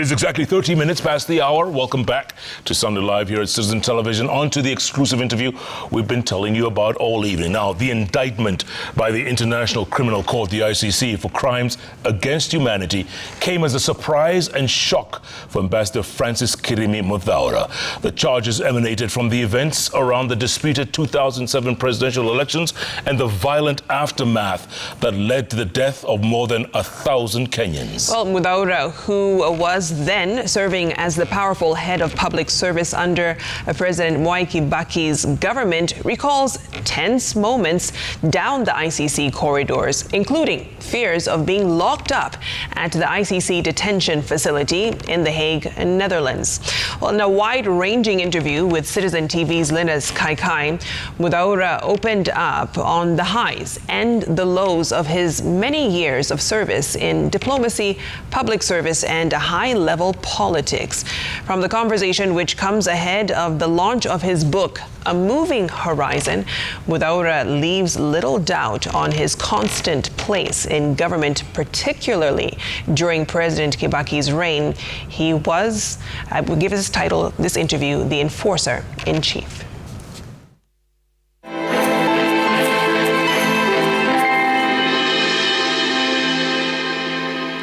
is exactly 30 minutes past the hour. Welcome back to Sunday Live here at Citizen Television. On to the exclusive interview we've been telling you about all evening. Now, the indictment by the International Criminal Court, the ICC, for crimes against humanity came as a surprise and shock for Ambassador Francis Kirimi Muthaura. The charges emanated from the events around the disputed 2007 presidential elections and the violent aftermath that led to the death of more than 1,000 Kenyans. Well, Muthaura, who was then serving as the powerful head of public service under President Kibaki's government, recalls tense moments down the ICC corridors, including fears of being locked up at the ICC detention facility in The Hague, Netherlands. Well, in a wide-ranging interview with Citizen TV's Linus Kaikai, Muthaura opened up on the highs and the lows of his many years of service in diplomacy, public service, and high-level politics. From the conversation which comes ahead of the launch of his book, A Moving Horizon, Muthaura leaves little doubt on his constant place in government, particularly during President Kibaki's reign. He was, I will give his title, this interview, the Enforcer in Chief.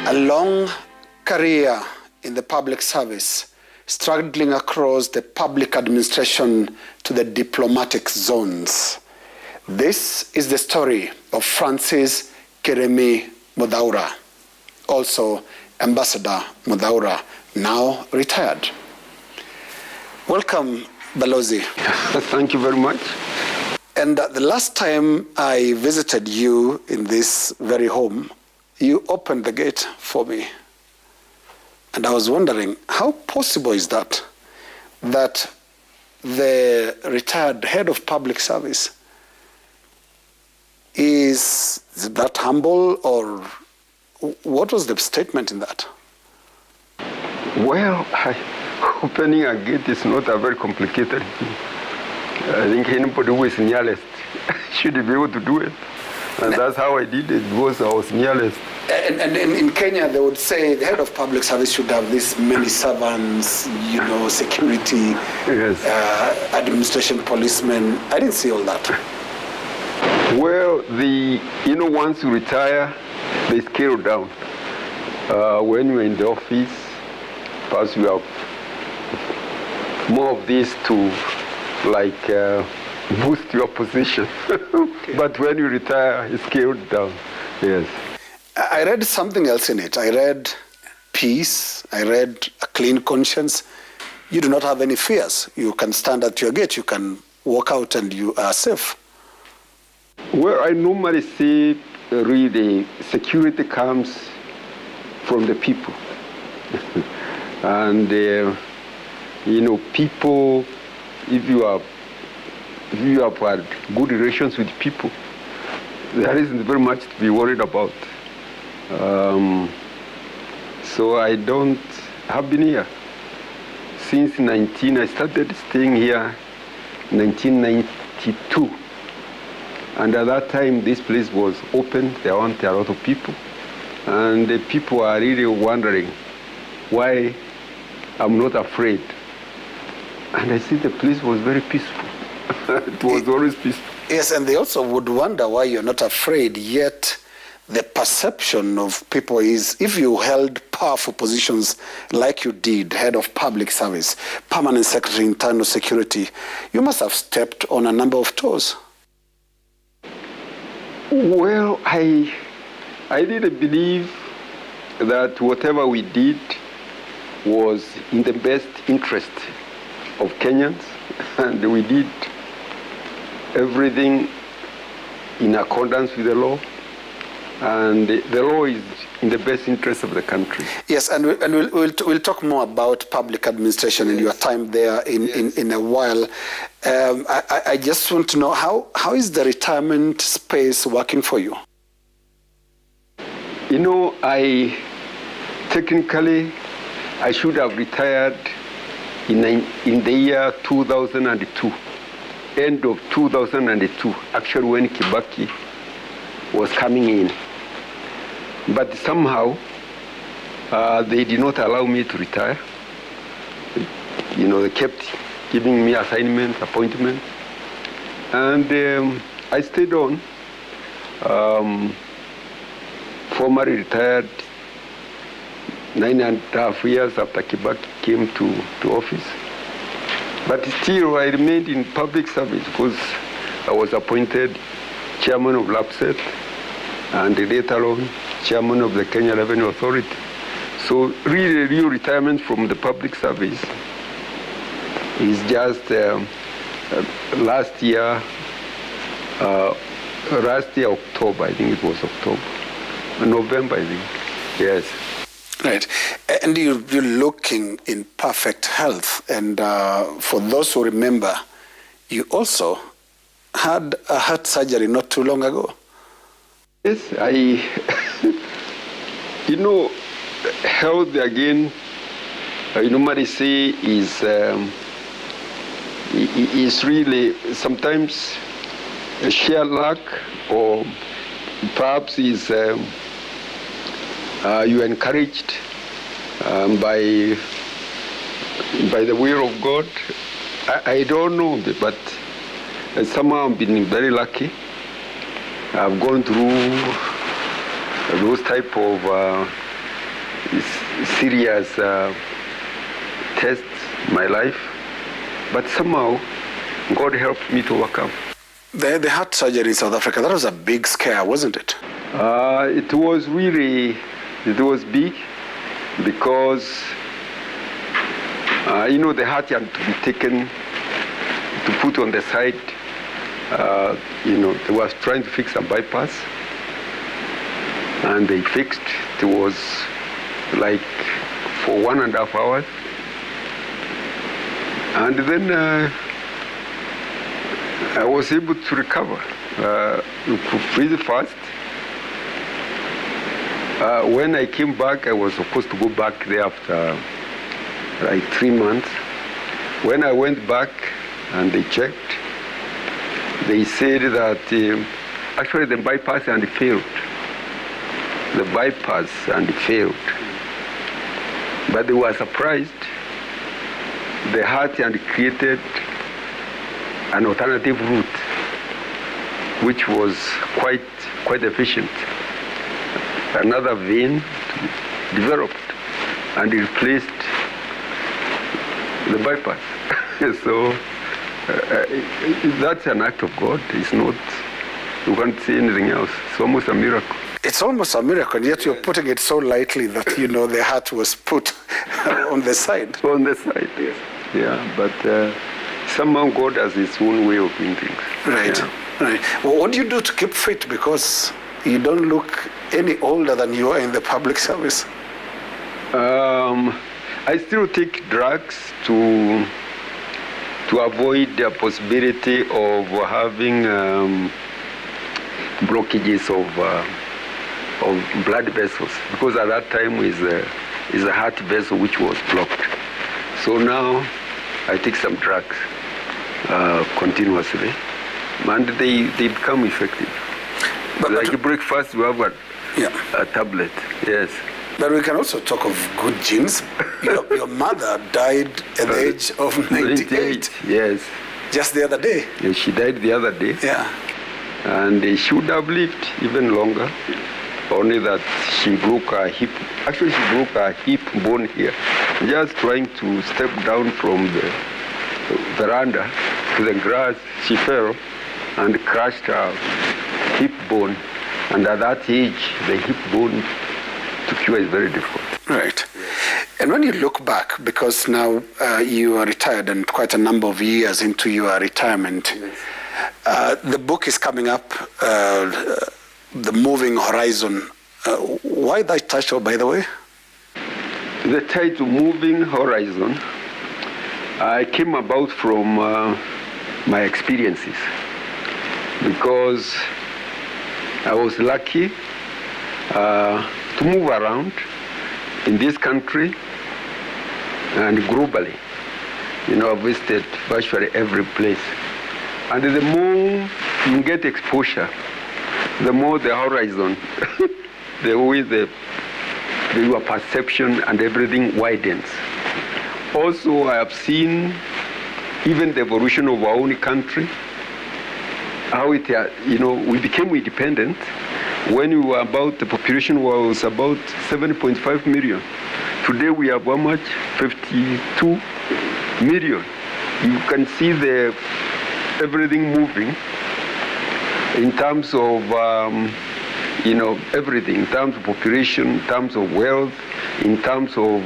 A long career in the public service, struggling across the public administration to the diplomatic zones. This is the story of Francis Kirimi Muthaura, also Ambassador Muthaura, now retired. Welcome, Balozi. Thank you very much. And the last time I visited you in this very home, you opened the gate for me. And I was wondering, how possible is that the retired head of public service is that humble, or what was the statement in that? Well, opening a gate is not a very complicated thing. I think anybody who is nearest should be able to do it. And that's how I did it, because I was nearest. And in Kenya, they would say the head of public service should have this many servants, security, yes. Administration, policemen. I didn't see all that. Well, once you retire, they scale down. When you're in the office, perhaps you have more of this to, boost your position. Okay. But when you retire, it's scaled down. Yes. I read something else in it. I read peace. I read a clean conscience. You do not have any fears. You can stand at your gate. You can walk out and you are safe. Well, I normally say really security comes from the people. And, people, if you have had good relations with people, there isn't very much to be worried about. So I have been here since I started staying here in 1992. And at that time, this place was open. There weren't a lot of people. And the people are really wondering why I'm not afraid. And I see the place was very peaceful. It was always peaceful. Yes, and they also would wonder why you're not afraid, yet the perception of people is if you held powerful positions like you did, head of public service, permanent secretary, internal security, you must have stepped on a number of toes. Well, I didn't believe that whatever we did was in the best interest of Kenyans, and we did everything in accordance with the law, and the law is in the best interest of the country. Yes, and we'll talk more about public administration and your time there in a while. I just want to know, how is the retirement space working for you? Technically, I should have retired in the year 2002. End of 2002, actually when Kibaki was coming in. But somehow, They did not allow me to retire. They kept giving me assignments, appointments. And I stayed on. Formerly retired 9.5 years after Kibaki came to office. But still, I remained in public service because I was appointed chairman of LAPSET and later on chairman of the Kenya Revenue Authority. So really, real retirement from the public service is just last year, October, I think it was October. November, I think, yes. Right. And you're looking in perfect health. And for those who remember, you also had a heart surgery not too long ago. Yes, health again, I normally say is really sometimes a sheer luck, or perhaps is you encouraged by the will of God. I don't know, but somehow I've been very lucky. I've gone through those type of serious tests in my life, but somehow God helped me to overcome. The heart surgery in South Africa, that was a big scare, wasn't it? It was big because, the heart had to be taken, to put on the side. They was trying to fix a bypass, and they fixed. It was like for 1.5 hours. And then I was able to recover pretty fast. When I came back, I was supposed to go back there after like 3 months. When I went back and they checked, they said that actually the bypass and it failed. The bypass and it failed. But they were surprised. The heart and created an alternative route, which was quite efficient. Another vein developed and replaced the bypass. So that's an act of God. It's not, you can't say anything else. It's almost a miracle. It's almost a miracle, and yet you're putting it so lightly that, the heart was put on the side. On the side, yes. Yeah, but somehow God has his own way of doing things. Right, yeah. Right. Well, what do you do to keep fit? Because you don't look any older than you are in the public service. I still take drugs to avoid the possibility of having blockages of blood vessels, because at that time is a heart vessel which was blocked. So now I take some drugs continuously, and they become effective. But like breakfast, you have a tablet, yes. But we can also talk of good genes. Your mother died at the age of 98. Yes. Just the other day. Yeah, she died the other day. Yeah. And she would have lived even longer, only that she broke her hip. Actually, she broke her hip bone here. Just trying to step down from the veranda to the grass, she fell and crushed her hip bone. And at that age, the hip bone to cure is very difficult. Right. And when you look back, because now you are retired and quite a number of years into your retirement, yes. The book is coming up, The Moving Horizon. Why that title, by the way? The title, Moving Horizon, came about from my experiences, because I was lucky to move around in this country and globally. I visited virtually every place. And the more you get exposure, the more the horizon, the way the your perception and everything widens. Also, I have seen even the evolution of our own country, how it, we became independent when we were the population was about 7.5 million. Today we have how much? 52 million. You can see everything moving in terms of, everything, in terms of population, in terms of wealth, in terms of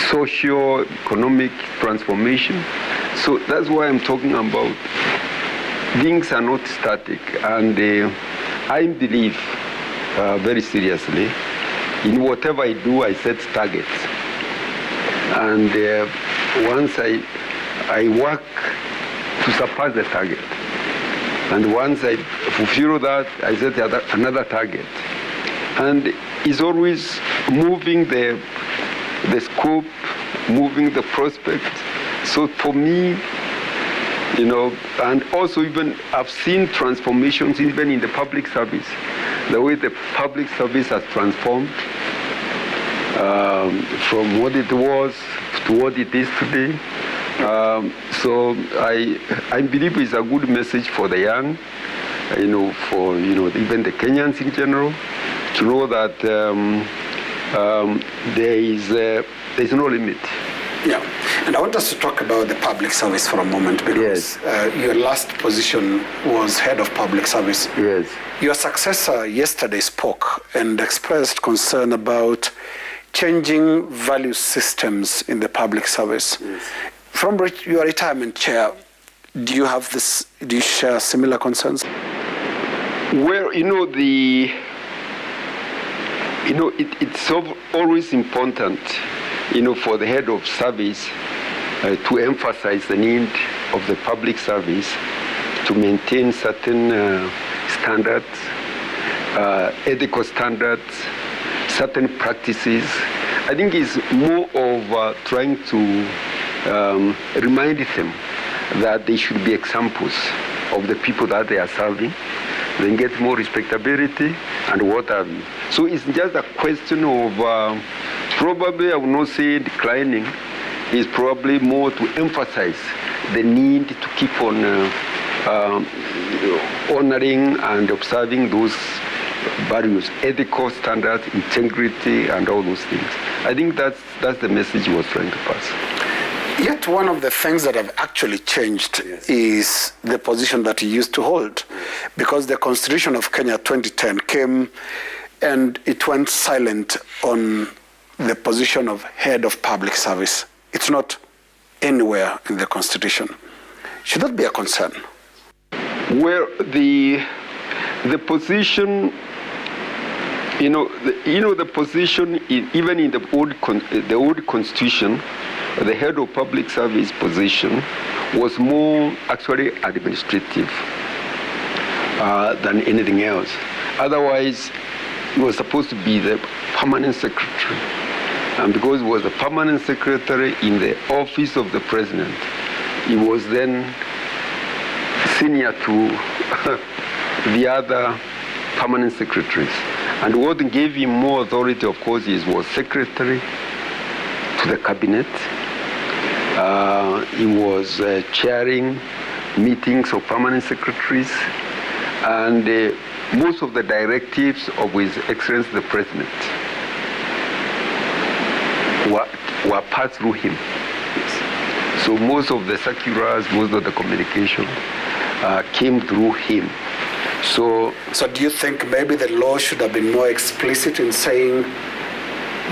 socio-economic transformation. So that's why I'm talking about things are not static. And I believe very seriously in whatever I do, I set targets. And once I work to surpass the target. And once I fulfill that, I set another target. And it's always moving the scope, moving the prospect. So for me, and also even I've seen transformations even in the public service. The way the public service has transformed from what it was to what it is today. So I believe it's a good message for the young, for even the Kenyans in general, to know that there is no limit. Yeah, and I want us to talk about the public service for a moment, because your last position was head of public service. Yes. Your successor yesterday spoke and expressed concern about changing value systems in the public service. Yes. From your retirement chair, do you have this? Do you share similar concerns? Well, it's always important, for the head of service to emphasize the need of the public service to maintain certain standards, ethical standards, certain practices. I think it's more of trying to remind them that they should be examples of the people that they are serving. Then get more respectability and what have you. So it's just a question of probably, I would not say declining, is probably more to emphasize the need to keep on honoring and observing those values, ethical standards, integrity, and all those things. I think that's the message he was trying to pass. Yet one of the things that have actually changed is the position that he used to hold, because the Constitution of Kenya 2010 came and it went silent on the position of head of public service. It's not anywhere in the Constitution. Should that be a concern? Well, the position, the position even in the old Constitution, the head of public service position was more actually administrative than anything else. Otherwise, he was supposed to be the permanent secretary. And because he was the permanent secretary in the office of the president, he was then senior to the other permanent secretaries. And what gave him more authority, of course, was secretary to the cabinet. He was chairing meetings of permanent secretaries, and most of the directives of His Excellency the President were passed through him. So most of the circulars, most of the communication came through him. So do you think maybe the law should have been more explicit in saying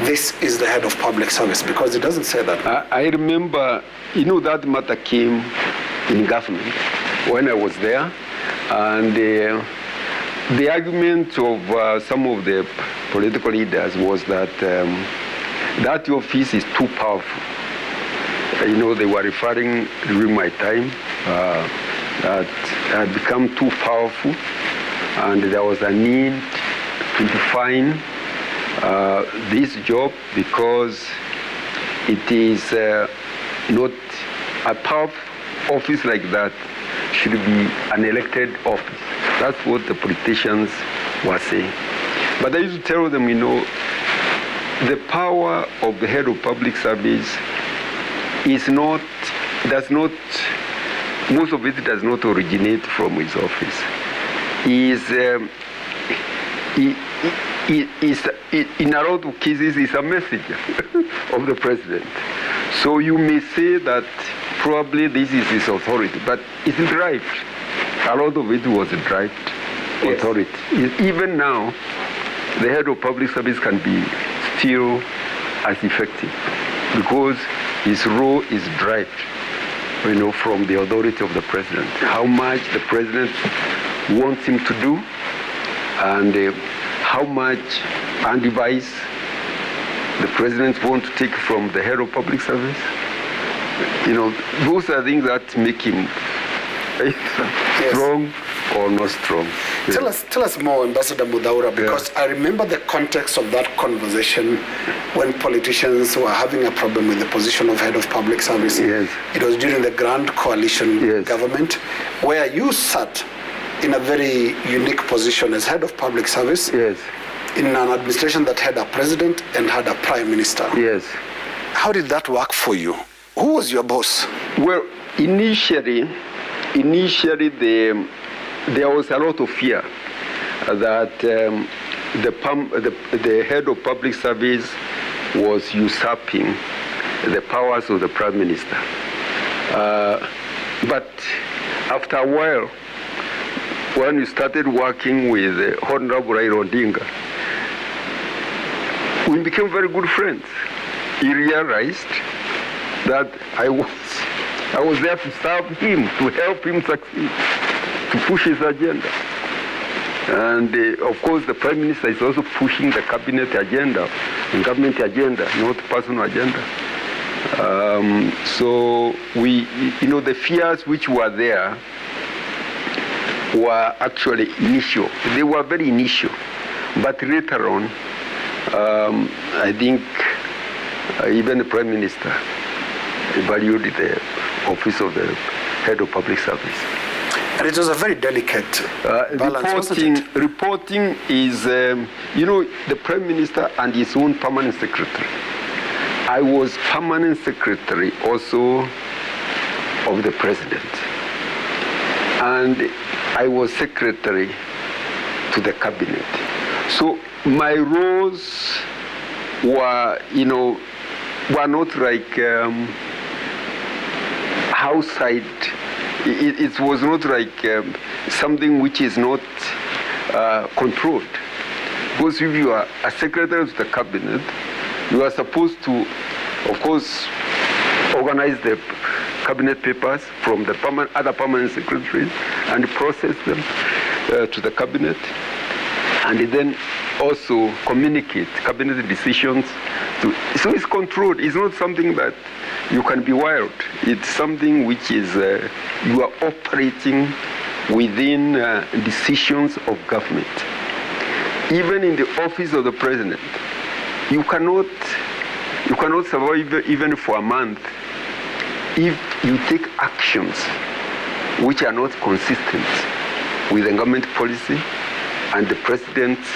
this is the head of public service, because it doesn't say that? I remember, that matter came in government when I was there, and the argument of some of the political leaders was that that office is too powerful. They were referring during my time that had become too powerful, and there was a need to define this job, because it is not a powerful office like that should be an elected office. That's what the politicians were saying. But I used to tell them, the power of the head of public service most of it does not originate from his office. In a lot of cases, is a messenger of the president. So you may say that probably this is his authority, but it's derived. A lot of it was derived authority. Even now, the head of public service can be still as effective because his role is derived, from the authority of the president. How much the president wants him to do, and how much advice the president wants to take from the head of public service. Those are things that make him strong or not strong. Tell us more, Ambassador Muthaura, because I remember the context of that conversation when politicians were having a problem with the position of head of public service. Yes. It was during the Grand Coalition government, where you sat in a very unique position as head of public service in an administration that had a president and had a prime minister. Yes. How did that work for you? Who was your boss? Well, initially there was a lot of fear that the head of public service was usurping the powers of the prime minister. But after a while, when we started working with Honorable Raila Odinga, we became very good friends. He realized that I was there to serve him, to help him succeed, to push his agenda. And of course, the Prime Minister is also pushing the cabinet agenda, the government agenda, not personal agenda. So the fears which were there were actually initial. They were very initial. But later on, I think even the Prime Minister valued the office of the head of public service. And it was a very delicate balance, wasn't it? Reporting is, the Prime Minister and his own permanent secretary. I was permanent secretary also of the president. And I was secretary to the cabinet. So my roles were not like outside. It was not like something which is not controlled. Because if you are a secretary of the cabinet, you are supposed to, of course, organize the cabinet papers from the other permanent secretaries and process them to the cabinet, and then also communicate cabinet decisions. So it's controlled. It's not something that you can be wild. It's something which is you are operating within decisions of government. Even in the office of the president, you cannot survive even for a month if you take actions which are not consistent with the government policy and the president's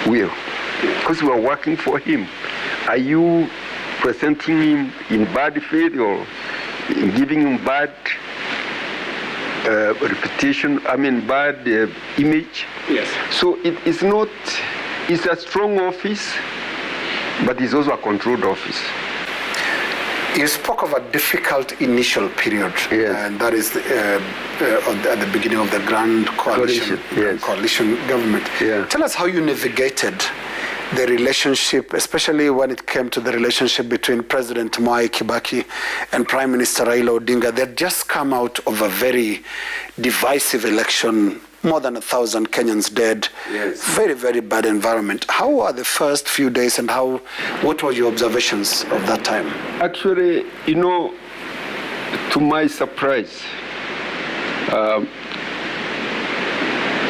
will. Because you are working for him. Are you presenting him in bad faith or giving him bad reputation, bad image? Yes. So it's a strong office, but it's also a controlled office. You spoke of a difficult initial period, and that is at the beginning of the Grand Coalition government. Yeah. Tell us how you navigated the relationship, especially when it came to the relationship between President Kibaki and Prime Minister Raila Odinga. They'd just come out of a very divisive election, more than 1,000 Kenyans dead. Yes. Very, very bad environment. How were the first few days, and what were your observations of that time? Actually, to my surprise,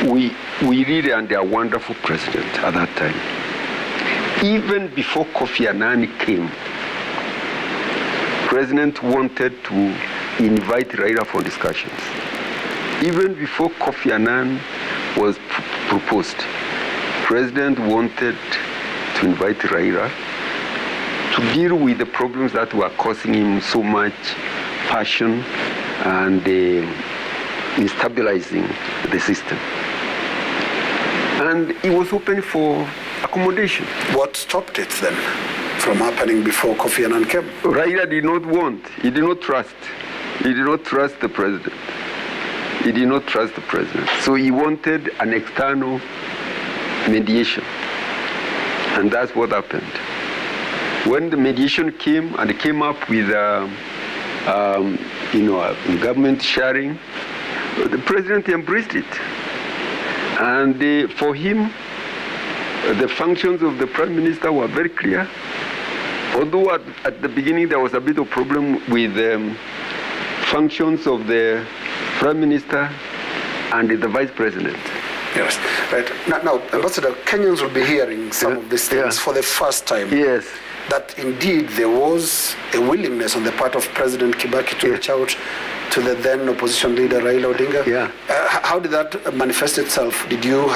we really had a wonderful president at that time. Even before Kofi Annan came, President wanted to invite Raila for discussions. Even before Kofi Annan was proposed, President wanted to to invite Raila to deal with the problems that were causing him so much passion and destabilizing the system. And it was open for accommodation. What stopped it then from happening before Kofi Annan came? Raila did not want, he did not trust. He did not trust the president. He did not trust the president. So he wanted an external mediation. And that's what happened. When the mediation came and it came up with government sharing, the president embraced it. And for him, the functions of the prime minister were very clear. Although at the beginning there was a bit of problem with functions of the prime minister and the vice president. Yes, right. Now, Ambassador, Kenyans will be hearing some of these things for the first time. Yes. That indeed there was a willingness on the part of President Kibaki to reach out to the then opposition leader Raila Odinga. Yeah. How did that manifest itself? Did you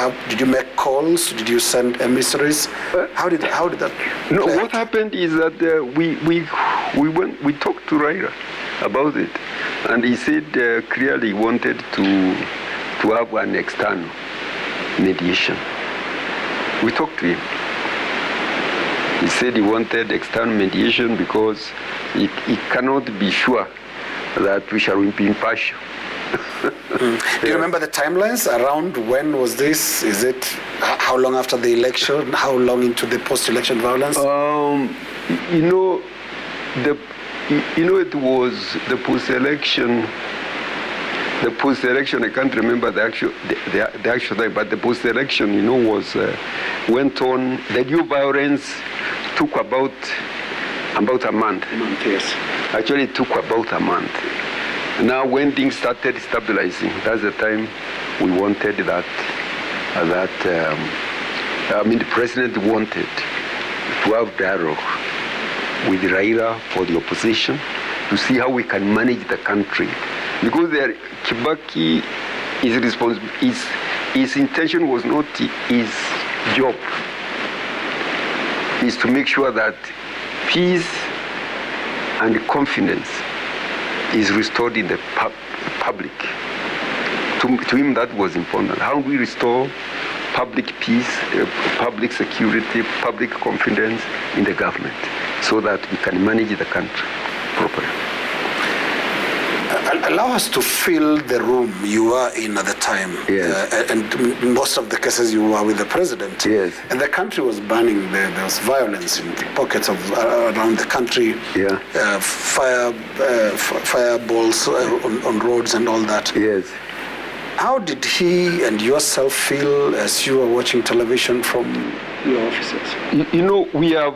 make calls? Did you send emissaries? How did that? No. What happened is that we talked to Raila about it, and he said clearly he wanted to have an external mediation. We talked to him. He said he wanted external mediation because he cannot be sure that we shall be impartial. Do you remember the timelines around when was this? Is it how long after the election? How long into the post-election violence? It was the post-election. The post-election, I can't remember the actual time, but the post-election, went on. The new violence took about a month. Yes. Actually, it took about a month. Now, when things started stabilizing, that's the time we wanted that. The president wanted to have dialogue with Raila for the opposition to see how we can manage the country. Because Kibaki, his intention was not his job, is to make sure that peace and confidence is restored in the public. To him, that was important. How we restore public peace, public security, public confidence in the government, so that we can manage the country properly. Allow us to fill the room you were in at the time. Yes. And in most of the cases you were with the president. Yes. And the country was burning. There was violence in pockets around the country. Yeah. Fireballs on roads and all that. Yes. How did he and yourself feel as you were watching television from your offices? We are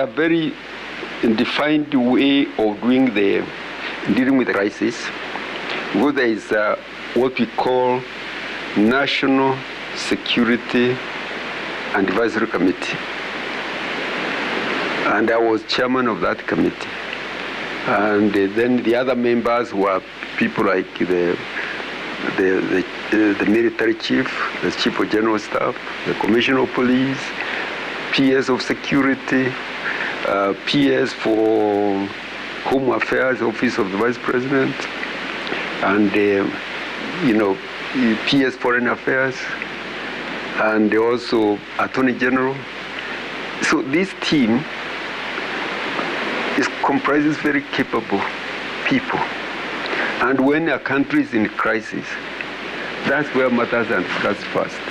a very defined way of dealing with the crisis, because there is what we call National Security and Advisory Committee. And I was chairman of that committee. And then the other members were people like the military chief, the chief of general staff, the commissioner of police, PS of security, PS for Home Affairs, Office of the Vice President, and PS Foreign Affairs, and also Attorney General. So this team comprises very capable people. And when a country is in crisis, that's where matters are discussed first.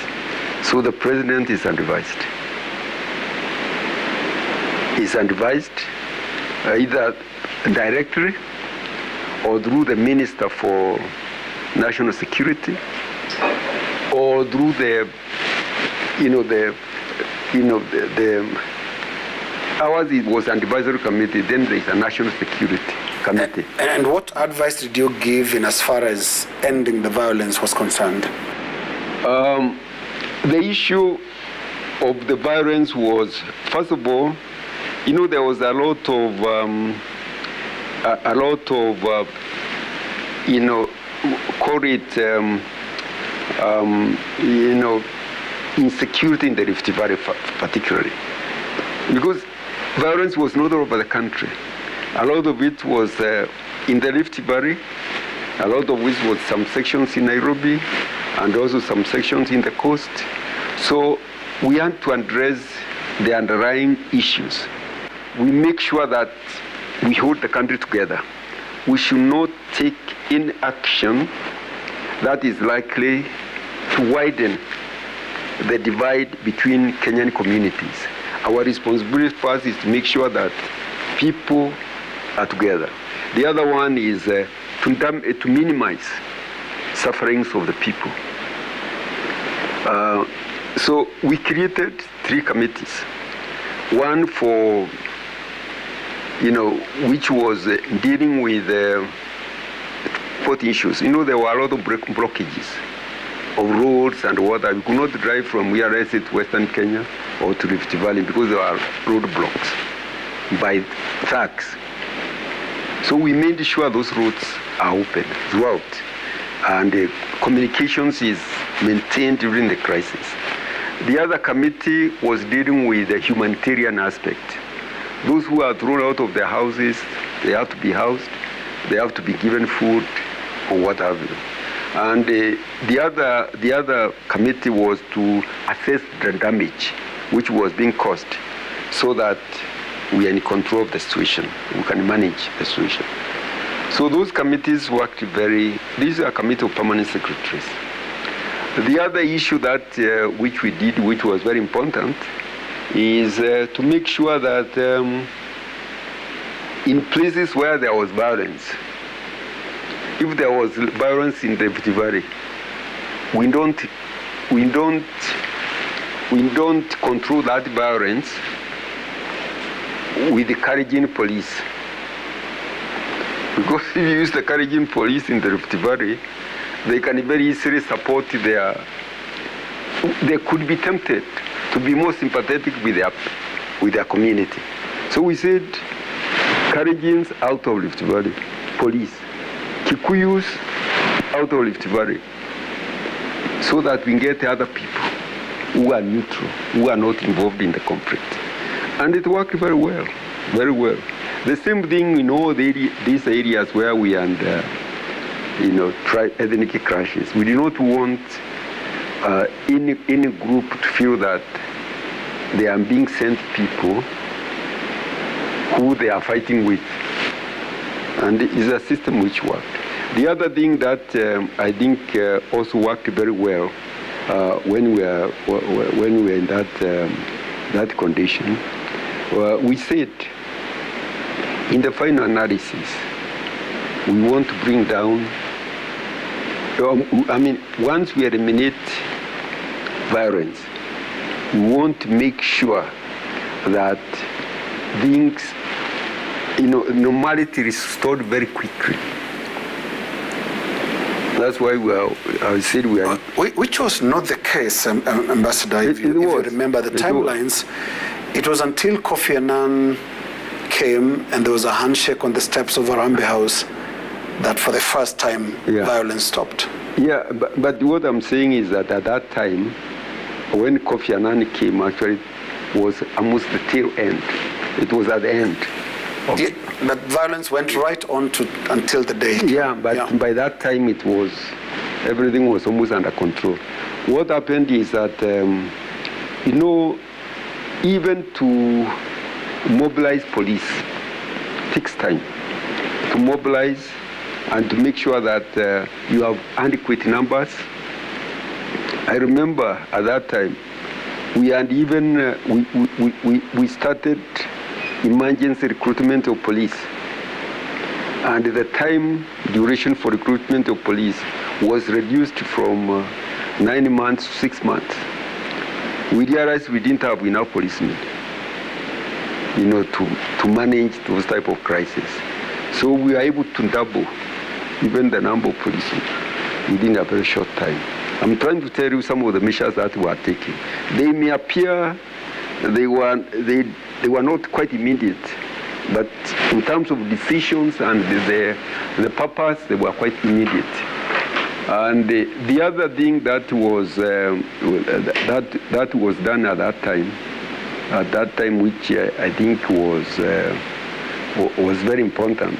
So the president is advised. He's advised either directly or through the Minister for National Security, or through ours it was an advisory committee, then there is a National Security Committee. And what advice did you give in as far as ending the violence was concerned? The issue of the violence was, first of all, there was a lot of call it, insecurity in the Rift Valley particularly. because violence was not all over the country. A lot of it was in the Rift Valley, a lot of which was some sections in Nairobi, and also some sections in the coast. So we had to address the underlying issues. We make sure that we hold the country together. We should not take any action that is likely to widen the divide between Kenyan communities. Our responsibility first is to make sure that people are together. The other one is to minimize sufferings of the people. So we created 3 committees. One for, which was dealing with port issues. There were a lot of blockages of roads and water. We could not drive from ERS to Western Kenya or to Rift Valley because there are roadblocks by thugs. So we made sure those roads are open throughout, and communications is maintained during the crisis. The other committee was dealing with the humanitarian aspect. Those who are thrown out of their houses, they have to be housed, they have to be given food or what have you. And the other committee was to assess the damage which was being caused, so that we are in control of the situation, we can manage the situation. So those committees worked these are a committee of permanent secretaries. The other issue that which we did, which was very important, is to make sure that in places where there was violence, if there was violence in the Rift Valley, we don't control that violence with the Caribbean police. Because if you use the Caribbean police in the Rift Valley, they can very easily support they could be tempted to be more sympathetic with their community. So we said, Caribbeans out of Rift Valley, police. Kikuyus out of Rift Valley, so that we get other people who are neutral, who are not involved in the conflict. And it worked very well, very well. The same thing in all these areas where we had, ethnic clashes. We do not want any group to feel that they are being sent people who they are fighting with. And it is a system which worked. The other thing that I think also worked very well when we were in that condition, we said in the final analysis, we want to bring down, once we eliminate violence, we want to make sure that things, normality is restored very quickly. That's why I said we are... Which was not the case, Ambassador, if you remember the timelines. It was until Kofi Annan came and there was a handshake on the steps of Harambee House that for the first time violence stopped. Yeah, but what I'm saying is that at that time, when Kofi Annan came, actually, it was almost the tail end. It was at the end. Yeah, but violence went right on until the day. Yeah, but by that time everything was almost under control. What happened is that, even to mobilize police takes time. To mobilize and to make sure that you have adequate numbers. I remember at that time, we had even, we started emergency recruitment of police. And the time duration for recruitment of police was reduced from 9 months to 6 months. We realized we didn't have enough policemen, to manage those type of crises. So we were able to double even the number of policemen within a very short time. I'm trying to tell you some of the measures that we are taking. They may appear they were not quite immediate, but in terms of decisions and the purpose, they were quite immediate. And the other thing that was that was done at that time at that time, which I think was very important,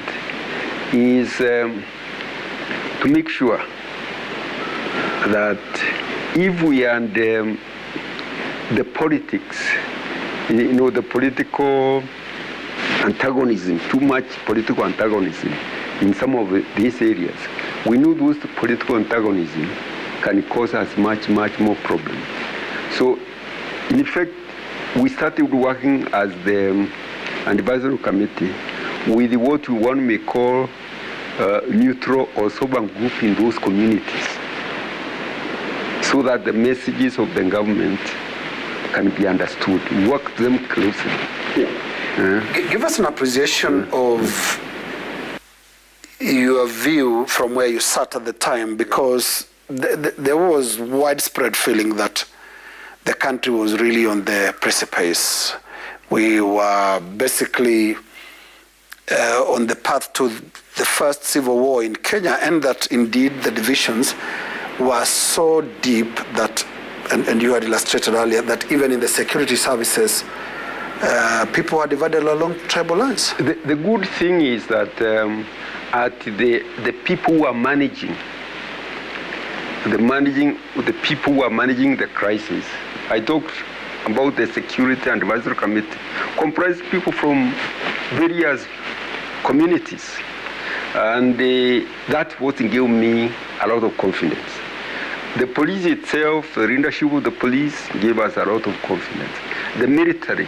is to make sure that if we are the politics, the political antagonism, too much political antagonism in some of these areas, we know those political antagonism can cause us much more problem. So, in effect, we started working as the advisory committee with what one may call neutral or sober group in those communities, so that the messages of the government can be understood. Work them closely. Give us an appreciation of your view from where you sat at the time, because there was widespread feeling that the country was really on the precipice. We were basically on the path to the first civil war in Kenya, and that indeed the divisions were so deep that, and you had illustrated earlier, that even in the security services, people are divided along tribal lines. The good thing is that at the people who are managing the people who are managing the crisis. I talked about the Security and Advisory Committee, comprised people from various communities, and that what gave me a lot of confidence. The police itself, the leadership of the police gave us a lot of confidence. The military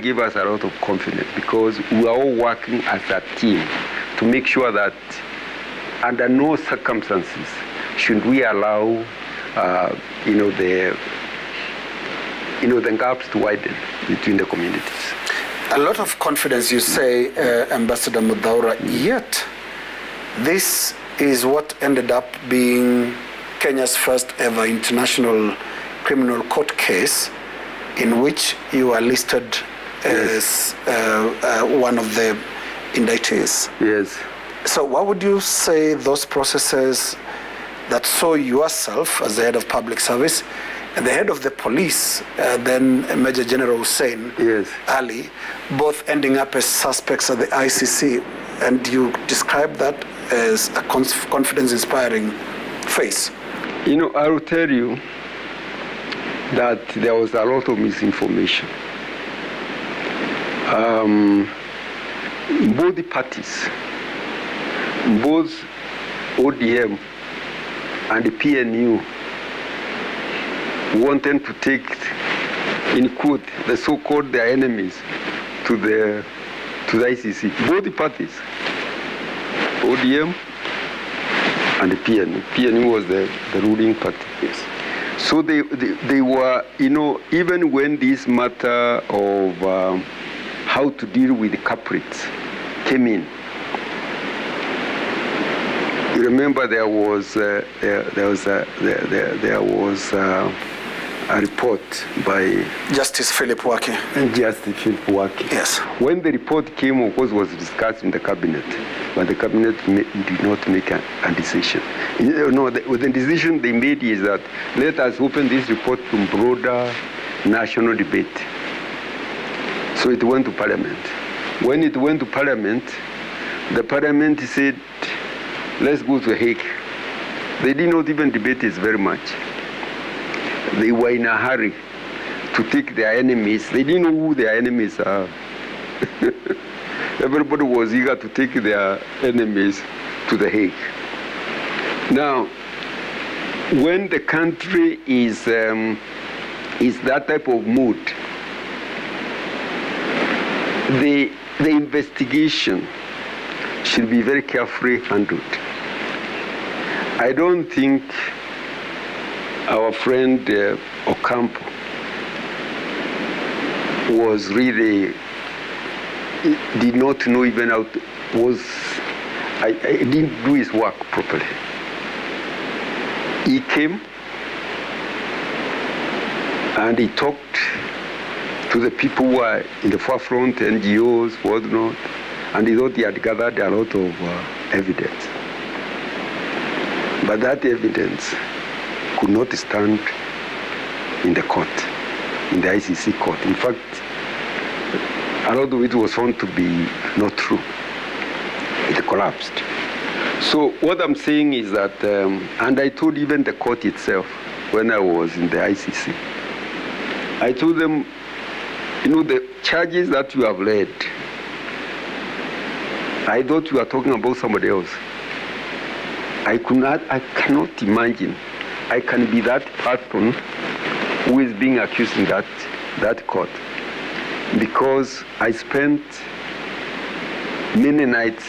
gave us a lot of confidence, because we are all working as a team to make sure that under no circumstances should we allow the gaps to widen between the communities. A lot of confidence, you say, Ambassador Muthaura, yet this is what ended up being Kenya's first ever international criminal court case, in which you are listed as one of the indictees. Yes. So what would you say those processes that saw yourself as the head of public service and the head of the police, then Major General Hussein Ali, both ending up as suspects at the ICC, and you describe that as a confidence-inspiring face? I will tell you that there was a lot of misinformation. Both the parties, both ODM and the PNU, wanted to take, in quote, the so-called their enemies to the ICC. Both the parties, ODM and the PNU. PNU was the ruling party. Yes. So they were, even when this matter of how to deal with the culprits came in, you remember there was a report by Justice Philip Waki. Yes. When the report came, of course, was discussed in the cabinet, but the cabinet did not make a decision. The decision they made is that let us open this report to broader national debate. So it went to Parliament. When it went to Parliament, the Parliament said, let's go to Hague. They did not even debate it very much. They were in a hurry to take their enemies. They didn't know who their enemies are. Everybody was eager to take their enemies to the Hague. Now, when the country is that type of mood, the investigation should be very carefully handled. I don't think our friend Ocampo was really, did not know even how to, I didn't do his work properly. He came and he talked to the people who are in the forefront, NGOs, whatnot, and he thought he had gathered a lot of evidence. But that evidence could not stand in the court, in the ICC court. In fact, a lot of it was found to be not true. It collapsed. So what I'm saying is that, and I told even the court itself when I was in the ICC, I told them, the charges that you have led, I thought you were talking about somebody else. I cannot imagine I can be that person who is being accused in that court, because I spent many nights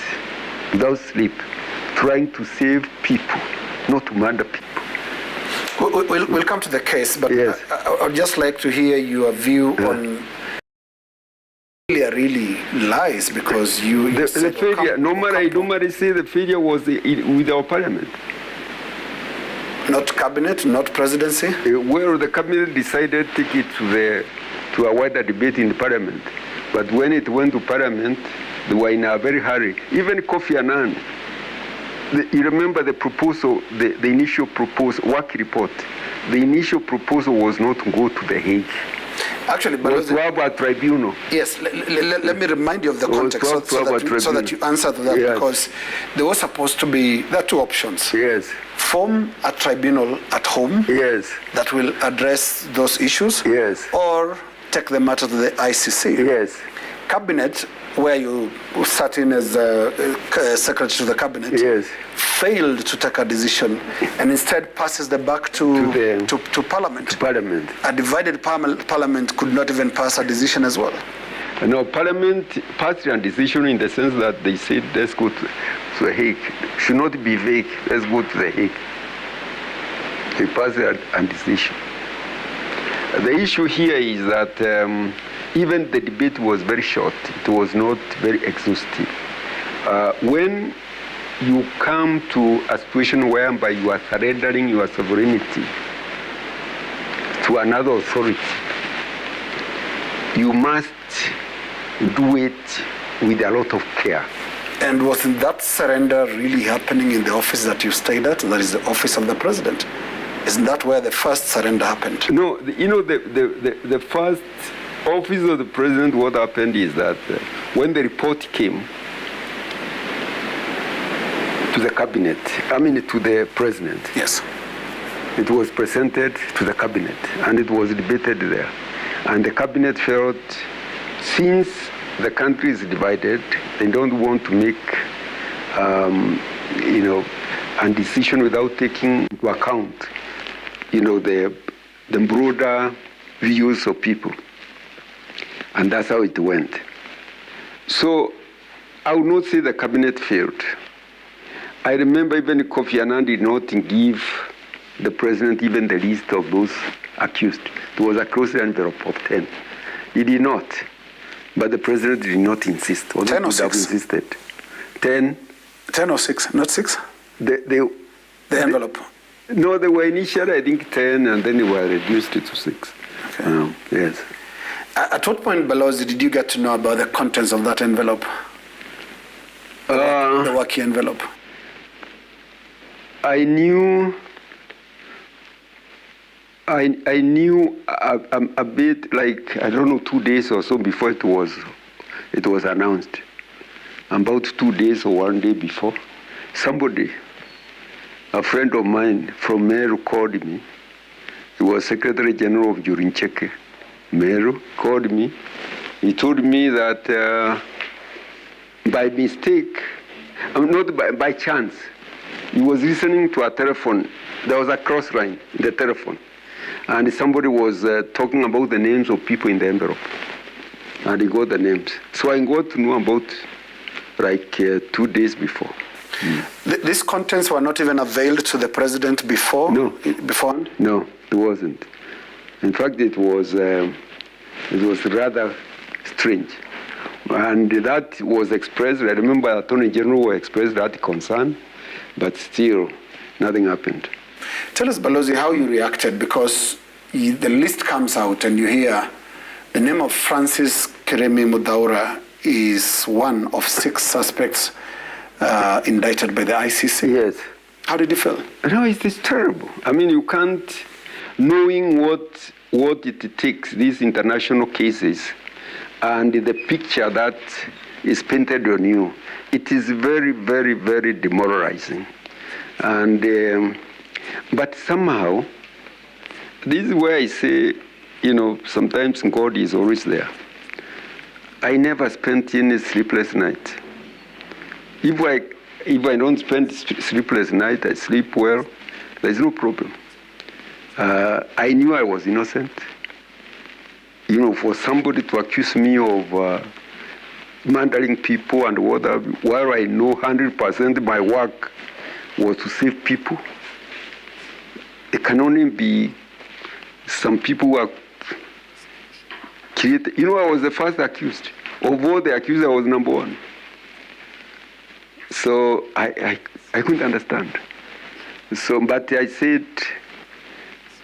without sleep trying to save people, not to murder people. We'll come to the case, but yes. I'd just like to hear your view on really lies, because the failure. Normally say the failure was with our parliament. Not cabinet, not presidency? Well, the cabinet decided to take it to a wider debate in the parliament. But when it went to parliament, they were in a very hurry. Even Kofi Annan, you remember the proposal, the initial proposal, work report. The initial proposal was not to go to the Hague. Actually, but was to have a tribunal. Yes, let me remind you of the context so that you answer to that, yes. Because there was supposed to be, there are two options. Yes. Form a tribunal at home, yes, that will address those issues, yes, or take the matter to the ICC. Yes. Cabinet, where you sat in as secretary to the cabinet, yes, failed to take a decision and instead passes the buck to parliament. To parliament. A divided parliament could not even pass a decision as well. No, parliament passed a decision in the sense that they said, let's go to the Hague. Should not be vague, let's go to the Hague. They passed a decision. The issue here is that even the debate was very short. It was not very exhaustive. When you come to a situation whereby you are surrendering your sovereignty to another authority, you must do it with a lot of care. And wasn't that surrender really happening in the office that you stayed at? That is the office of the president. Isn't that where the first surrender happened? No, the first office of the president, what happened is that when the report came to the cabinet, to the president. Yes. It was presented to the cabinet and it was debated there. And the cabinet felt, since the country is divided, they don't want to make, a decision without taking into account, the broader views of people. And that's how it went. So I would not say the cabinet failed. I remember even Kofi Annan did not give the president even the list of those accused. It was a close envelope of 10. He did not. But the president did not insist. 10 or 6? Insisted. 10. 10 or 6, not 6? The envelope? No, they were initially, I think, 10, and then they were reduced to 6. Okay. Yes. At what point, Balozi, did you get to know about the contents of that envelope? The working envelope? I knew a bit, like, I don't know, 2 days or so before it was announced. About 2 days or 1 day before, somebody, a friend of mine from Meru, called me. He was Secretary General of Jurincheke. Meru called me. He told me that by mistake, not by chance, he was listening to a telephone. There was a cross line in the telephone. And somebody was talking about the names of people in the envelope. And he got the names. So I got to know about 2 days before. These contents were not even availed to the president before? No. Beforehand? No, it wasn't. In fact, it was rather strange. And that was expressed, I remember Attorney General expressed that concern, but still nothing happened. Tell us, Balozi, how you reacted, because the list comes out and you hear the name of Francis Kiremi Muthaura is one of 6 suspects indicted by the ICC. Yes. How did you feel? No, it's terrible. I mean, you can't, knowing what what it takes, these international cases, and the picture that is painted on you, it is very, very, very demoralizing. And but somehow, this is where I say, sometimes God is always there. I never spent any sleepless night. If I don't spend sleepless night, I sleep well. There's no problem. I knew I was innocent. For somebody to accuse me of murdering people and whatever, while I know 100% my work was to save people, it can only be some people who are created. I was the first accused. Of all the accused, I was number one. So I couldn't understand. But I said,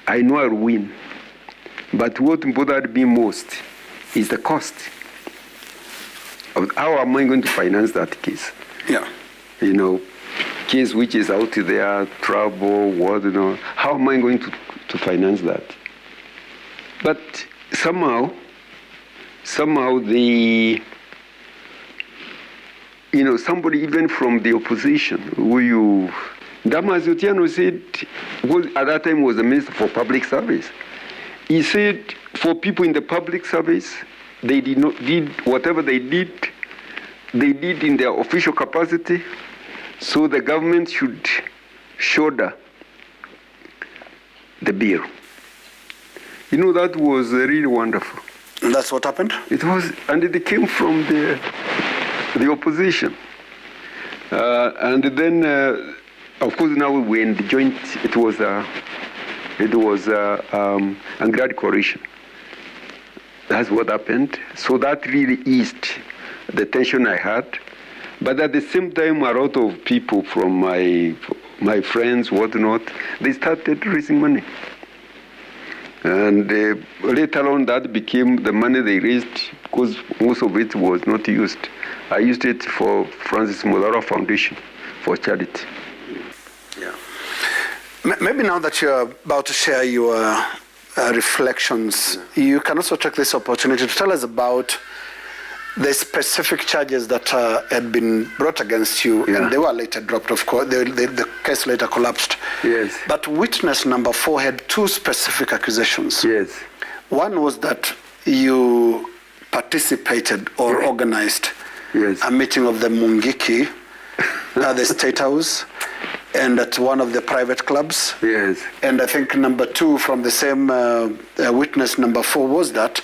I know I'll win. But what bothered me most is the cost. How am I going to finance that case? Yeah. Case which is out there, trouble, how am I going to finance that? But somehow the, somebody even from the opposition, Damas Otieno said, at that time was the Minister for Public Service. He said, for people in the public service, they did whatever they did in their official capacity, so the government should shoulder the bill. That was really wonderful. And that's what happened? It was, and it came from the opposition. And then, of course, now we're in the joint, it was a grand coalition. That's what happened. So that really eased the tension I had. But at the same time, a lot of people from my friends, whatnot, they started raising money. And later on, that became the money they raised, because most of it was not used. I used it for Francis Muthaura Foundation for charity. Yeah. Maybe now that you're about to share your reflections, you can also take this opportunity to tell us about the specific charges that had been brought against you, and they were later dropped, of course. The case later collapsed. Yes. But witness number 4 had 2 specific accusations. Yes. One was that you participated or organized a meeting of the Mungiki at the State House and at one of the private clubs. Yes. And I think number 2 from the same witness number 4 was that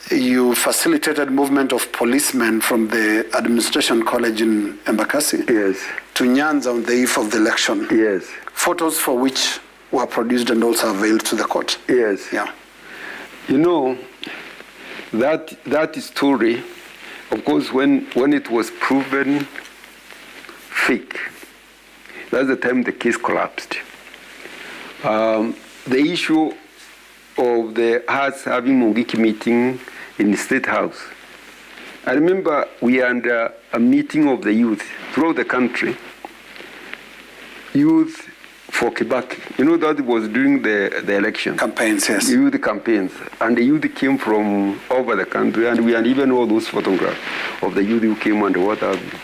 you facilitated movement of policemen from the administration college in Embakasi to Nyanza on the eve of the election. Yes. Photos for which were produced and also availed to the court. Yes. Yeah. That story, of course, when it was proven fake, that's the time the case collapsed. The issue of us having Mungiki meeting in the State House. I remember we had a meeting of the youth throughout the country. Youth for Kibaki. That was during the election. Campaigns, yes. Youth campaigns. And the youth came from over the country, and we had even all those photographs of the youth who came and what have you.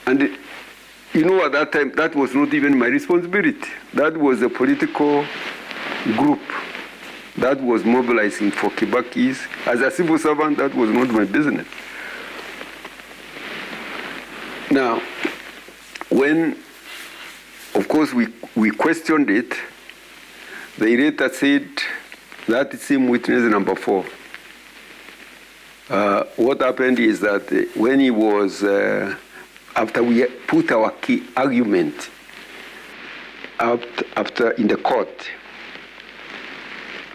And at that time, that was not even my responsibility. That was a political group that was mobilizing for Kibaki's. As a civil servant, that was not my business. Now, when, of course, we questioned it, they later said that same witness number 4. What happened is that when he was, after we put our key argument after in the court,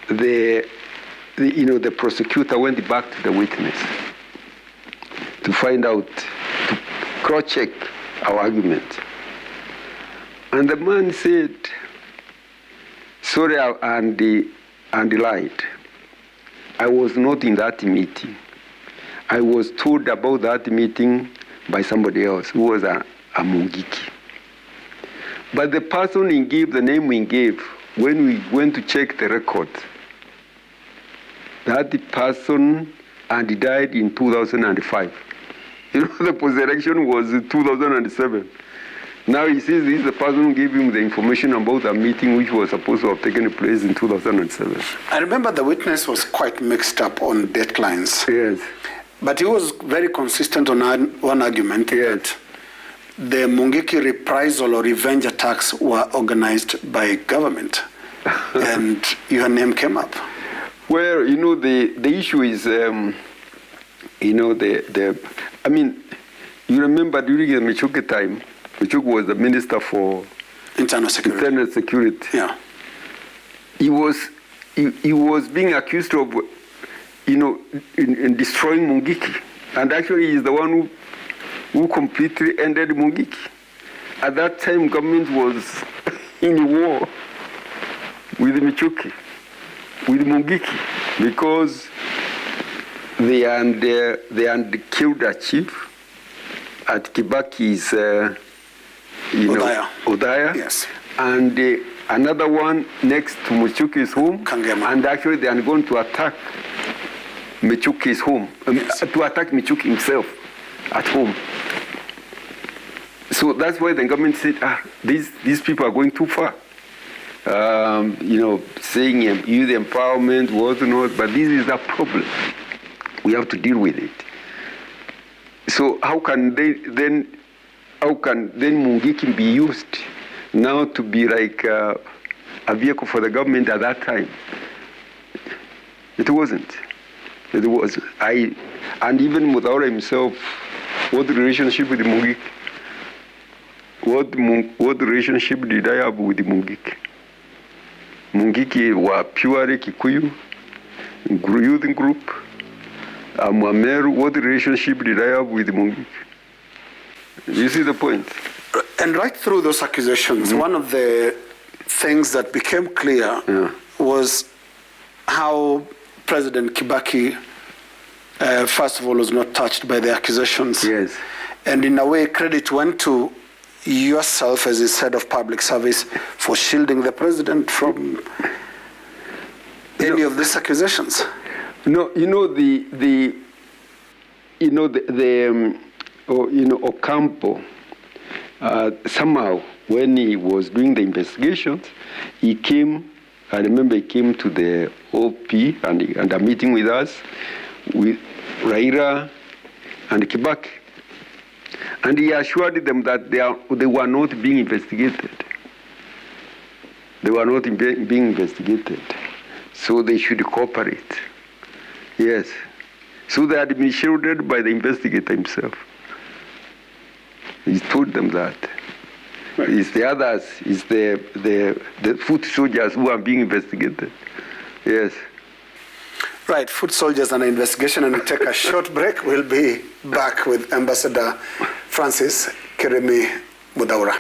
the prosecutor went back to the witness to find out, to cross-check our argument. And the man said, sorry, and lied. I was not in that meeting. I was told about that meeting by somebody else who was a Mungiki. But the person he gave, the name he gave, when we went to check the record, that person and died in 2005. You know, the post-election was 2007. Now he says this is the person who gave him the information about a meeting which was supposed to have taken place in 2007. I remember the witness was quite mixed up on deadlines. Yes. But he was very consistent on one argument, Yes. that the Mungiki reprisal or revenge attacks were organized by government. And your name came up. Well, you know, the issue is, you know, I mean, you remember during the Michuki time, Michuki was the Minister for Internal Security. Yeah. He was being accused of, you know, in destroying Mungiki. And actually he's the one who completely ended Mungiki. At that time, government was in war with Michuki, with Mungiki, because they had killed a chief at Kibaki's, Odaya. Yes. And another one next to Michuki's home. Kangema. And actually they are going to attack Michuki's home, Yes. to attack Michuki himself at home. So that's why the government said, these people are going too far. You know, saying youth empowerment, what not, but this is a problem. We have to deal with it. So how can then Mungiki be used now to be like a vehicle for the government at that time? It wasn't. It was. And even Muthaura himself, what relationship with Mungiki? What relationship did I have with Mungiki? Mungiki were purely Kikuyu, youth group. Ameru, what relationship did I have with Mungiki? You see the point? And right through those accusations, one of the things that became clear was how President Kibaki, first of all, was not touched by the accusations. Yes. And in a way, credit went to yourself as his head of public service for shielding the president from any of these accusations. No, you know Ocampo. Somehow, when he was doing the investigations, he came. I remember he came to the OP and a meeting with us, with Raila and Kibaki, and he assured them that they were not being investigated. They were not being investigated, so they should cooperate. Yes. So they had been shielded by the investigator himself. He told them that. Right. It's the others, it's the foot soldiers who are being investigated. Yes. Right, foot soldiers and investigation, and we take a short break. We'll be back with Ambassador Francis Kiremi Muthaura.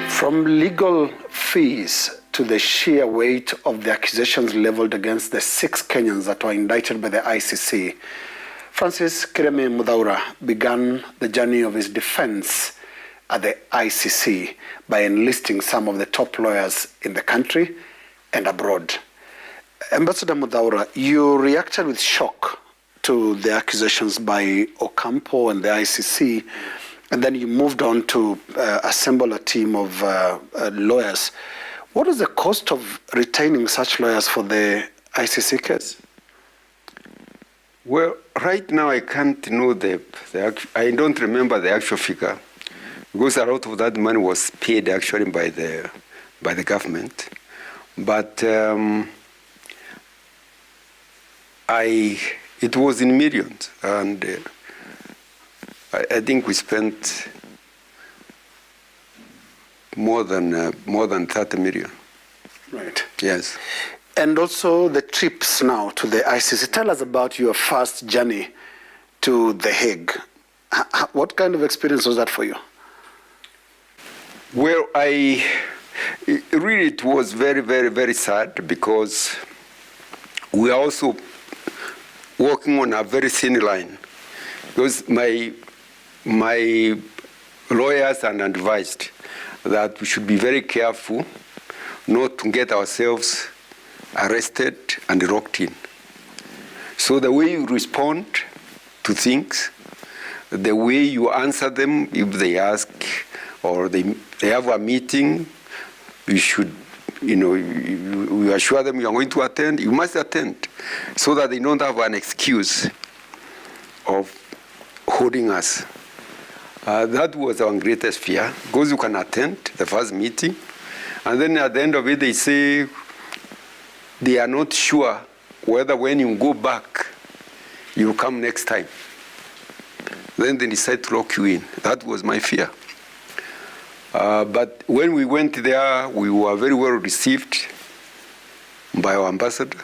From legal fees to the sheer weight of the accusations leveled against the 6 Kenyans that were indicted by the ICC, Francis Kiremi Muthaura began the journey of his defense at the ICC by enlisting some of the top lawyers in the country and abroad. Ambassador Muthaura, you reacted with shock to the accusations by Ocampo and the ICC, and then you moved on to assemble a team of lawyers. What is the cost of retaining such lawyers for the ICC case? Well, right now I can't know I don't remember the actual figure, because a lot of that money was paid actually by the government. But it was in millions, and I think we spent more than 30 million. Right. Yes. And also the trips now to the ICC. Tell us about your first journey to The Hague. What kind of experience was that for you? Well, it was very, very, very sad, because we are also working on a very thin line. Because my lawyers and advised that we should be very careful not to get ourselves arrested and locked in. So the way you respond to things, the way you answer them if they ask or they have a meeting, you should, you assure them you are going to attend, you must attend so that they don't have an excuse of holding us. That was our greatest fear, because you can attend the first meeting, and then at the end of it they say they are not sure whether when you go back, you come next time. Then they decide to lock you in. That was my fear. But when we went there, we were very well received by our ambassador.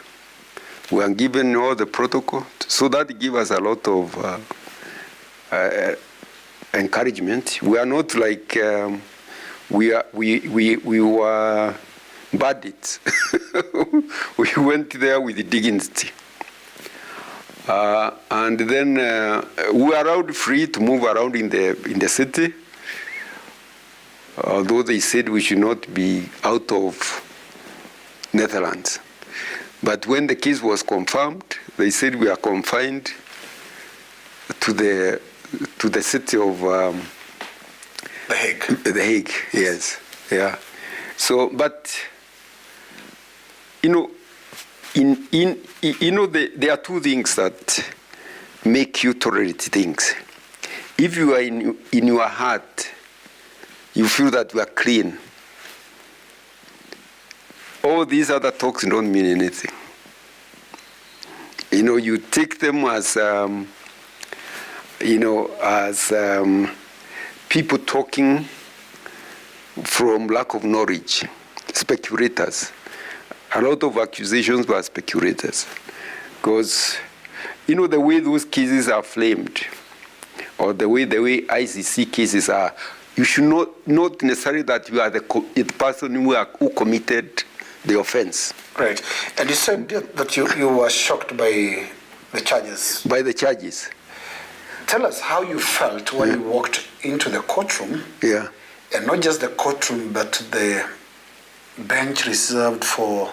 We were given all the protocol, so that gave us a lot of encouragement. We are not like we were bandits. We went there with dignity. And then we were allowed free to move around in the city, although they said we should not be out of Netherlands. But when the case was confirmed, they said we are confined to the city of The Hague. The Hague, yes, yeah. So, but there are two things that make you tolerate things. If you are in your heart, you feel that you are clean, all these other talks don't mean anything. You take them as, people talking from lack of knowledge, speculators. A lot of accusations were speculators. Because, the way those cases are framed, or the way ICC cases are, you should not necessarily that you are the person who committed the offense. Right. And you said that you were shocked by the charges. By the charges. Tell us how you felt when you walked into the courtroom. Yeah. And not just the courtroom, but the bench reserved for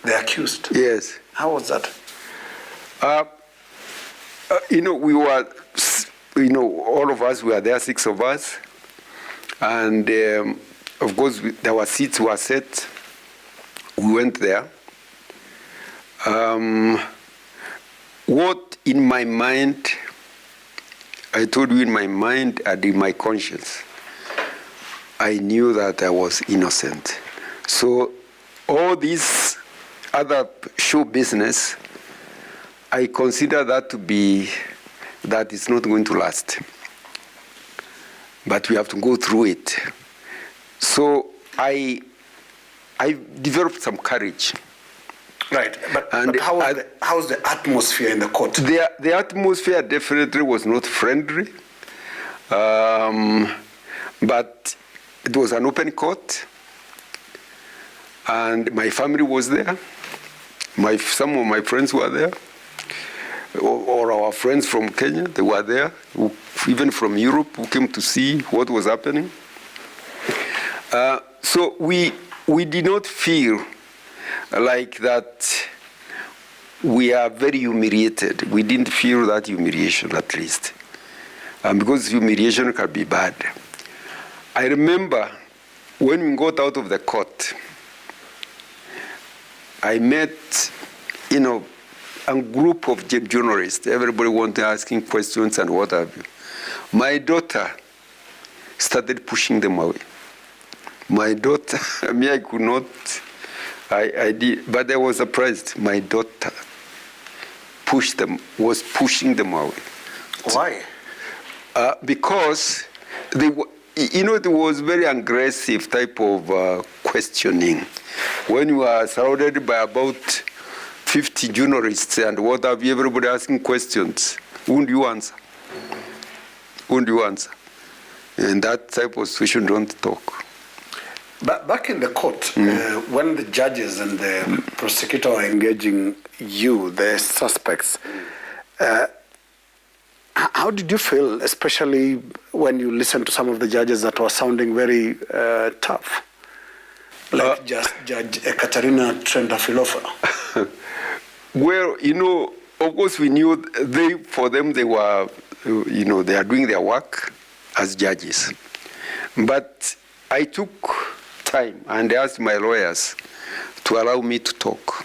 the accused. Yes. How was that? We were, all of us were there, 6 of us. And of course, our seats were set. We went there. What in my mind, I told you in my mind and in my conscience, I knew that I was innocent. So all this other show business, I consider that to be, that it's not going to last. But we have to go through it. So I developed some courage. Right, but how's the atmosphere in the court? The atmosphere definitely was not friendly, but it was an open court, and my family was there. Some of my friends were there, or our friends from Kenya, they were there, even from Europe, who came to see what was happening. So we did not feel like that we are very humiliated. We didn't feel that humiliation, at least. Because humiliation can be bad. I remember when we got out of the court, I met, a group of journalists. Everybody wanted asking questions and what have you. My daughter started pushing them away. My daughter, I could not, I did, but I was surprised. My daughter was pushing them away. Why? Because they were, it was very aggressive type of questioning. When you are surrounded by about 50 journalists and what have you, everybody asking questions, wouldn't you answer? Wouldn't you answer? In that type of situation, don't talk. But back in the court, when the judges and the prosecutor are engaging you, the suspects, how did you feel, especially when you listen to some of the judges that were sounding very tough? Like Judge Ekaterina Trenda-Filofa. Well, you know, of course we knew for them they were, you know, they are doing their work as judges. But I took time and asked my lawyers to allow me to talk.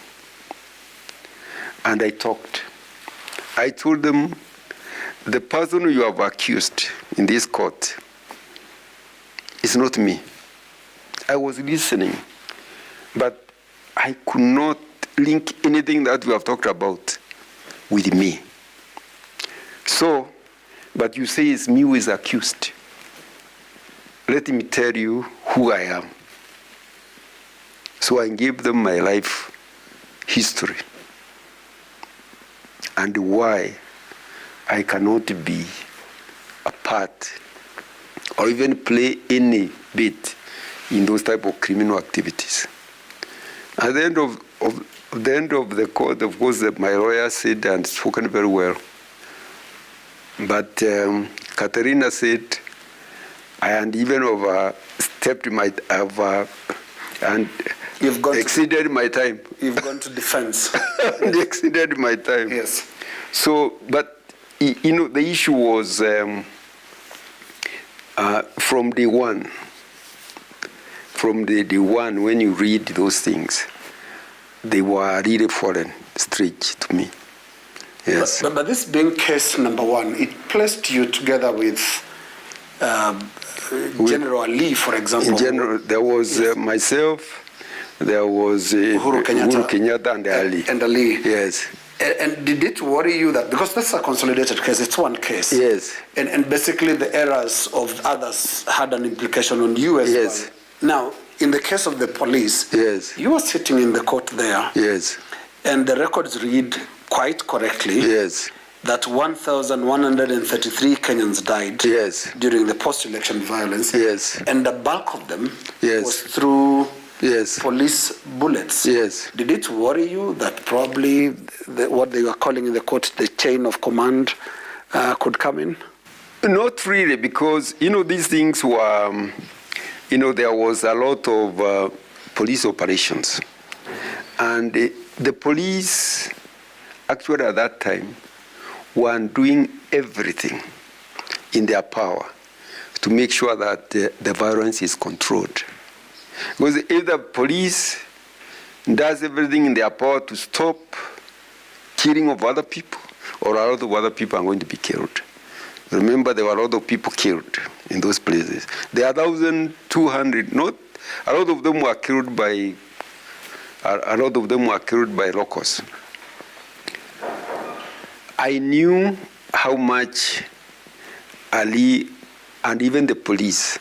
And I talked. I told them, the person you have accused in this court is not me. I was listening, but I could not link anything that we have talked about with me. So, but you say it's me who is accused. Let me tell you who I am. So I gave them my life history and why I cannot be a part or even play any bit in those type of criminal activities. At the end of the court, of course, my lawyer said and spoken very well. But Katerina said, and even overstepped my, and exceeded my time. You've gone to defense. And exceeded my time. Yes. So, but you know, the issue was from day one. From the day one, when you read those things, they were really foreign, strange to me. Yes. But this being case number one, it placed you together with General Ali, for example. In general, there was myself, there was Uhuru Kenyatta and Ali. And Ali. Yes. And did it worry you that, because that's a consolidated case, it's one case. Yes. And basically the errors of others had an implication on you as yes. well. Now, in the case of the police, yes. you were sitting in the court there. Yes. And the records read quite correctly. Yes. That 1,133 Kenyans died. Yes. During the post-election violence. Yes. And the bulk of them yes. was through yes. police bullets. Yes. Did it worry you that probably what they were calling in the court the chain of command could come in? Not really, because, you know, these things were, you know, there was a lot of police operations. And the police, actually at that time, were doing everything in their power to make sure that the violence is controlled. Because if the police does everything in their power to stop killing of other people, or a lot of other people are going to be killed. Remember, there were a lot of people killed in those places. There are 1,200, not a lot of them were killed by locals. I knew how much Ali and even the police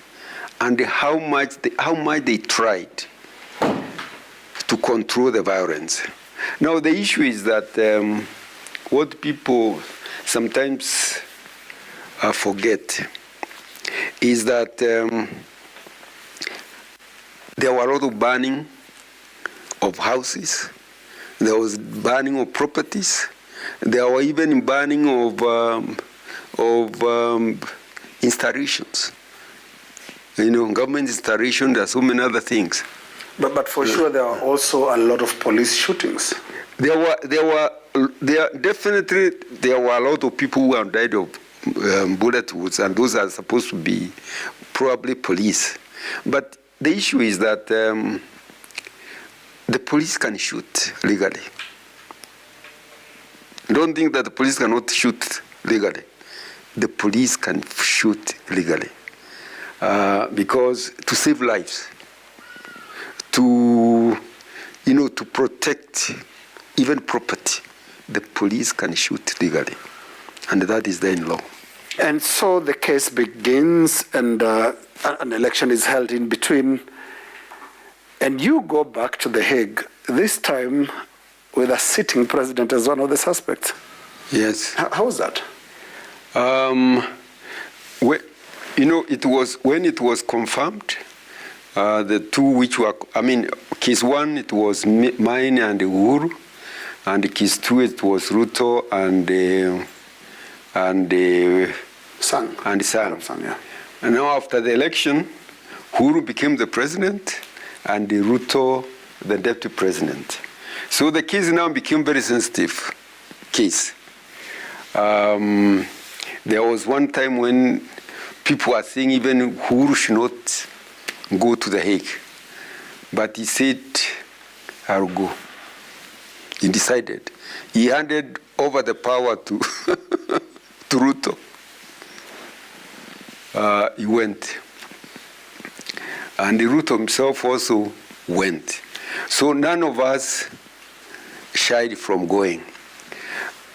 and how much they tried to control the violence. Now the issue is that what people sometimes forget is that there were a lot of burning of houses, there was burning of properties, there were even burning of installations. You know, government installation, there are so many other things. But for sure, there are also a lot of police shootings. Definitely there were a lot of people who have died of bullet wounds, and those are supposed to be probably police. But the issue is that the police can shoot legally. Don't think that the police cannot shoot legally. The police can shoot legally because to save lives, to protect even property, the police can shoot legally, and that is there in law. And so the case begins, and an election is held in between, and you go back to The Hague, this time with a sitting president as one of the suspects. Yes. How was that? It was when it was confirmed, the two which were, case one, it was mine and Uhuru, and case two, it was Ruto and Son. And son. Son, yeah. And now after the election, Uhuru became the president and Ruto the deputy president. So the case now became very sensitive case. There was one time when people were saying even Uhuru should not go to the Hague. But he said, I'll go. He decided. He handed over the power to, to Ruto. He went. And Ruto himself also went. So none of us shied from going.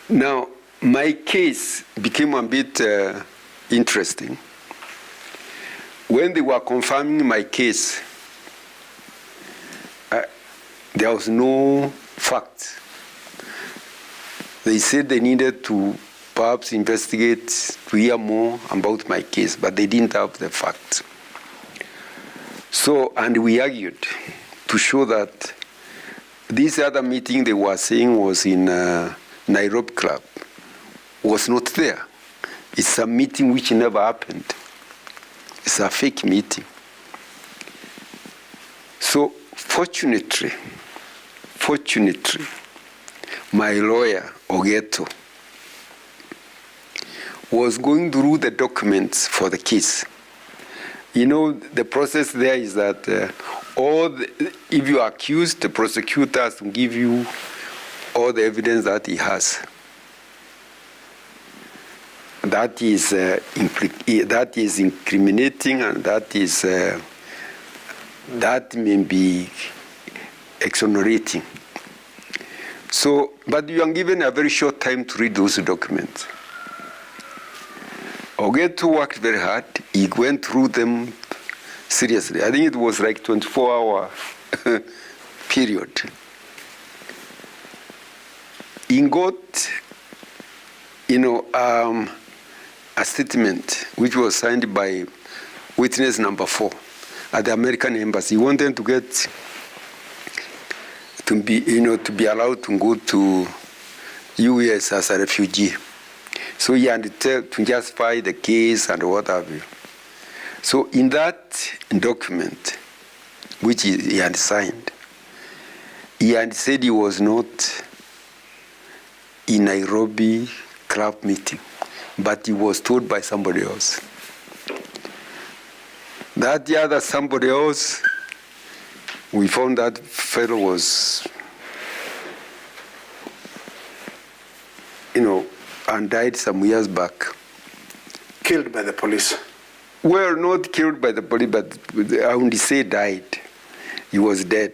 Now, my case became a bit interesting. When they were confirming my case, there was no facts. They said they needed to perhaps investigate to hear more about my case, but they didn't have the facts. So, and we argued to show that this other meeting they were saying was in Nairobi Club was not there. It's a meeting which never happened. It's a fake meeting. So, fortunately, my lawyer, Ogeto, was going through the documents for the case. You know, the process there is that if you are accused, the prosecutor has to give you all the evidence that he has. That is incriminating, and that may be exonerating. So, but you are given a very short time to read those documents. Ogeto worked very hard. He went through them seriously. I think it was like 24-hour period. He got, a statement which was signed by witness number 4 at the American embassy. He wanted to get to be allowed to go to US as a refugee. So he had to justify the case and what have you. So in that document, which he had signed, he had said he was not in Nairobi club meeting, but he was told by somebody else. That the other somebody else, we found that fellow was, and died some years back. Killed by the police? Well, not killed by the police, but I only say died. He was dead.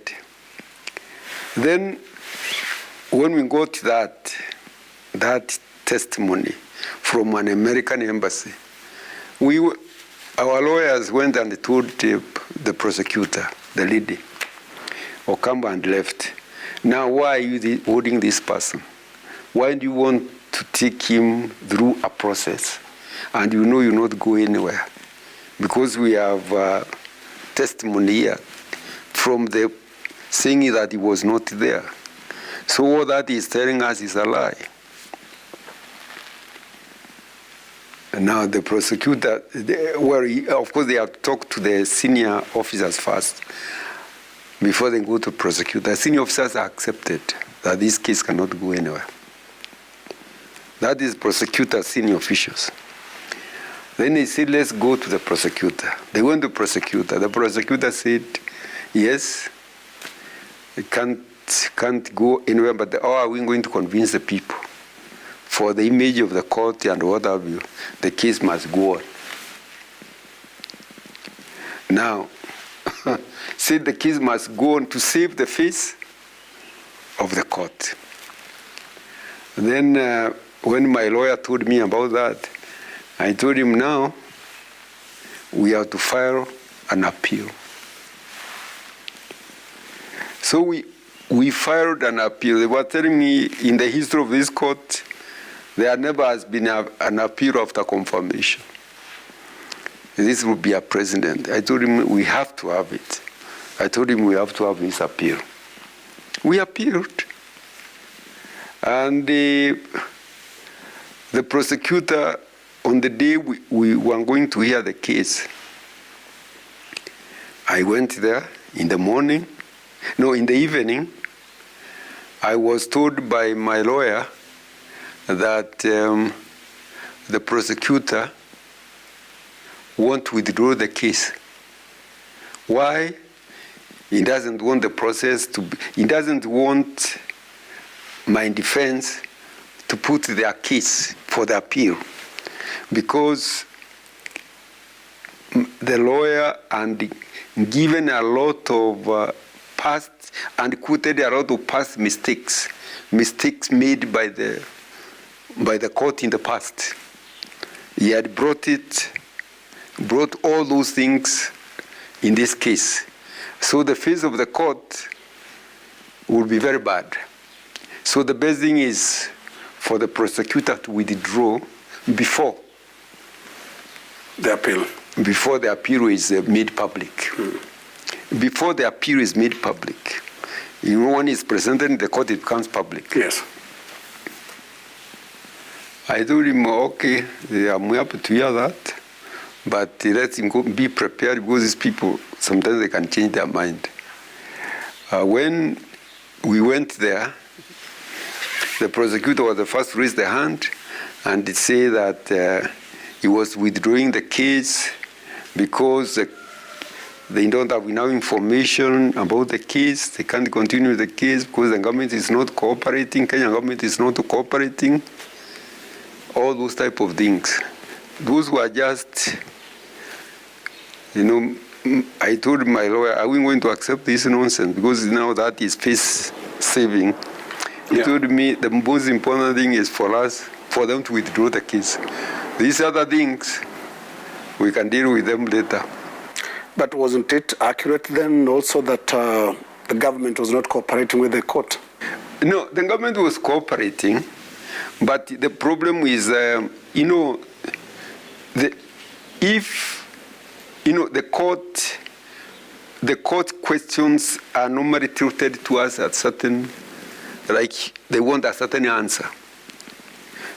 Then, when we got that testimony from an American embassy, our lawyers went and told the prosecutor, the lady, Okamba, and left. Now, why are you holding this person? Why do you want to take him through a process and you'll not go anywhere? Because we have testimony here from the saying that he was not there. So what that is telling us is a lie. And now the prosecutor, of course they have to talk to the senior officers first before they go to prosecute. The senior officers are accepted that this case cannot go anywhere. That is prosecutor, senior officials. Then they said, let's go to the prosecutor. They went to the prosecutor. The prosecutor said, yes, it can't go anywhere, but how are we going to convince the people? For the image of the court and what have you, the case must go on. Now, said the case must go on to save the face of the court. Then when my lawyer told me about that, I told him now we have to file an appeal. So we filed an appeal. They were telling me in the history of this court, there never has been an appeal after confirmation. This would be a precedent. I told him we have to have it. I told him we have to have this appeal. We appealed. And the prosecutor on the day we were going to hear the case, I went there in the morning. No, in the evening, I was told by my lawyer that the prosecutor won't to withdraw the case. Why? He doesn't want the process to be, he doesn't want my defense to put their case for the appeal, because the lawyer and given a lot of past and quoted a lot of past mistakes made by the court in the past. He had brought all those things in this case. So the face of the court would be very bad. So the best thing is for the prosecutor to withdraw before the appeal. Before the appeal is made public. Before the appeal is made public. You know, when it's presented in the court, it becomes public. Yes. I told him, okay, I'm happy to hear that, but let him go be prepared, because these people, sometimes they can change their mind. When we went there, the prosecutor was the first to raise the hand and say that he was withdrawing the case because they don't have enough information about the case. They can't continue the case because the government is not cooperating. Kenyan government is not cooperating. All those type of things. Those were just, you know, I told my lawyer, are we going to accept this nonsense? Because now that is face saving. He told me the most important thing is for them to withdraw the case. These other things, we can deal with them later. But wasn't it accurate then also that the government was not cooperating with the court? No, the government was cooperating, but the problem is, you know, the court questions are normally tilted to us at certain, like they want a certain answer.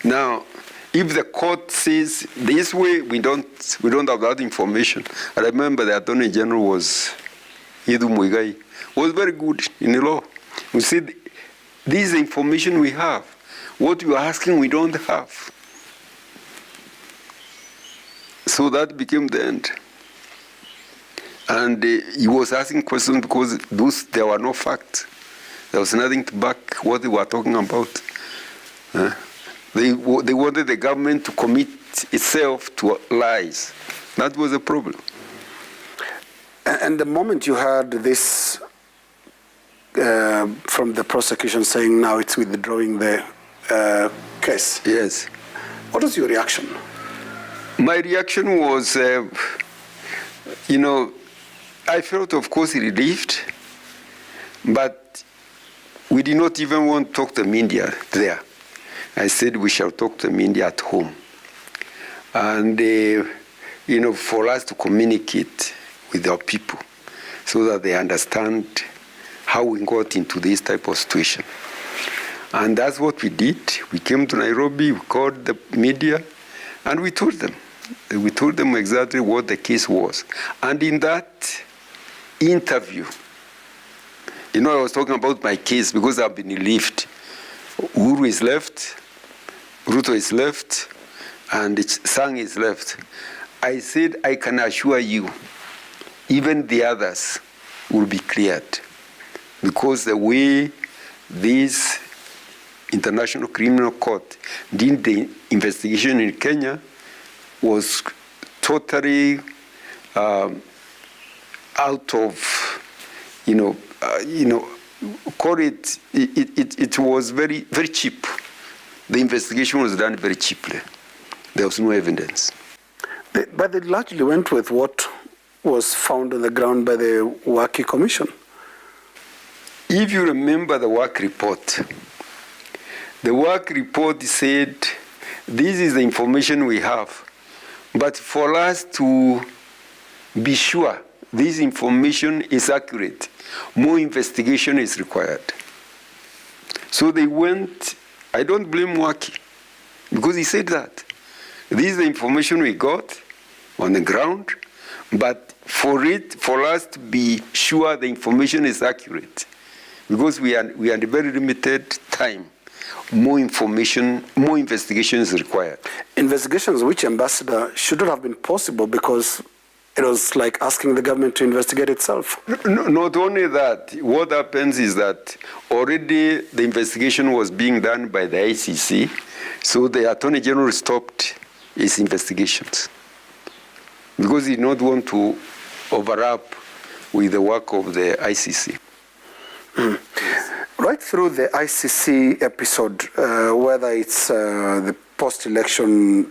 Now, if the court says this way, we don't have that information. I remember the Attorney General was very good in the law. We said, this is the information we have. What you are asking, we don't have. So that became the end. And he was asking questions because there were no facts. There was nothing to back what they were talking about. They wanted the government to commit itself to lies. That was the problem. And the moment you heard this from the prosecution saying now it's withdrawing the case. Yes. What was your reaction? My reaction was, you know, I felt, of course, relieved, but we did not even want to talk to the media there. I said we shall talk to the media at home. And, you know, for us to communicate with our people so that they understand how we got into this type of situation. And that's what we did. We came to Nairobi, we called the media, and we told them. We told them exactly what the case was. And in that interview, you know, I was talking about my case because I've been relieved. Uhuru is left, Ruto is left, and Sang is left. I said, I can assure you, even the others will be cleared. Because the way this International Criminal Court did the investigation in Kenya was totally out of, call it, it was very, very cheap. The investigation was done very cheaply. There was no evidence. But they largely went with what was found on the ground by the Waki Commission. If you remember the work report said, this is the information we have. But for us to be sure this information is accurate, more investigation is required. So they went, I don't blame Waki, because he said that. this is the information we got on the ground, but for us to be sure the information is accurate, because we are in very limited time, more information, more investigation is required. Investigations which, Ambassador, shouldn't have been possible because it was like asking the government to investigate itself. No, not only that, what happens is that already the investigation was being done by the ICC, so the Attorney General stopped his investigations because he did not want to overlap with the work of the ICC. Right through the ICC episode, whether it's the post-election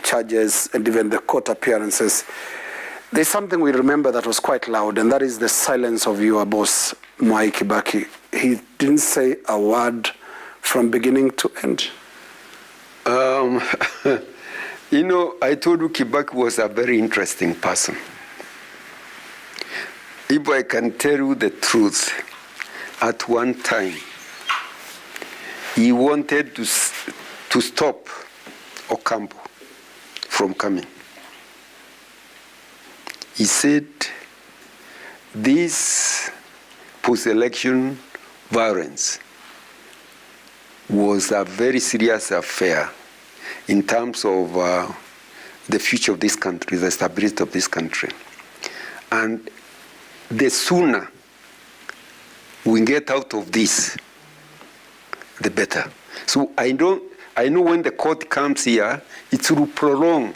charges and even the court appearances, there's something we remember that was quite loud, and that is the silence of your boss, Mwai Kibaki. He didn't say a word from beginning to end. You know, I told you Kibaki was a very interesting person. If I can tell you the truth, at one time, he wanted to stop Ocampo from coming. He said, this post-election violence was a very serious affair in terms of the future of this country, the stability of this country. And the sooner we get out of this, the better. So I know when the court comes here, it will prolong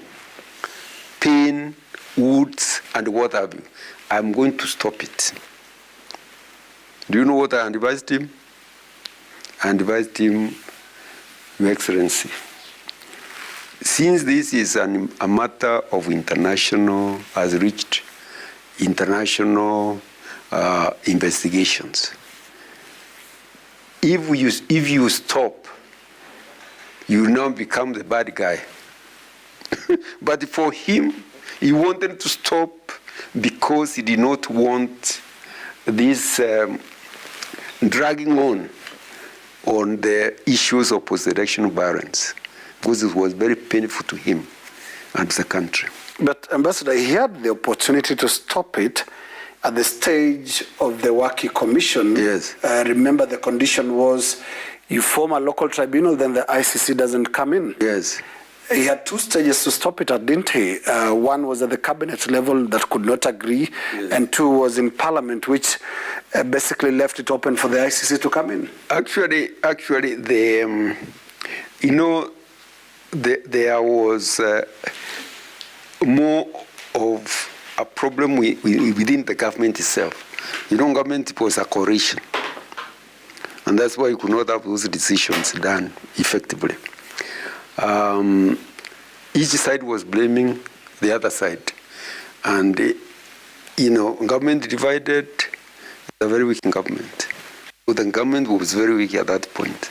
pain, woods, and what have you. I'm going to stop it. Do you know what I advised him? I advised him, Your Excellency, since this is a matter of international, has reached international investigations, if you stop, you now become the bad guy. But for him, he wanted to stop because he did not want this dragging on the issues of post-election violence, because it was very painful to him and the country. But Ambassador, he had the opportunity to stop it at the stage of the Waki Commission. Yes. Remember, the condition was you form a local tribunal, then the ICC doesn't come in. Yes. He had two stages to stop it at, didn't he? One was at the cabinet level that could not agree, yes, and two was in parliament, which basically left it open for the ICC to come in. Actually, the you know, there was more of a problem within the government itself. You know, government was a coalition, and that's why you could not have those decisions done effectively. Each side was blaming the other side, and you know, government divided, a very weak government. So the government was very weak at that point.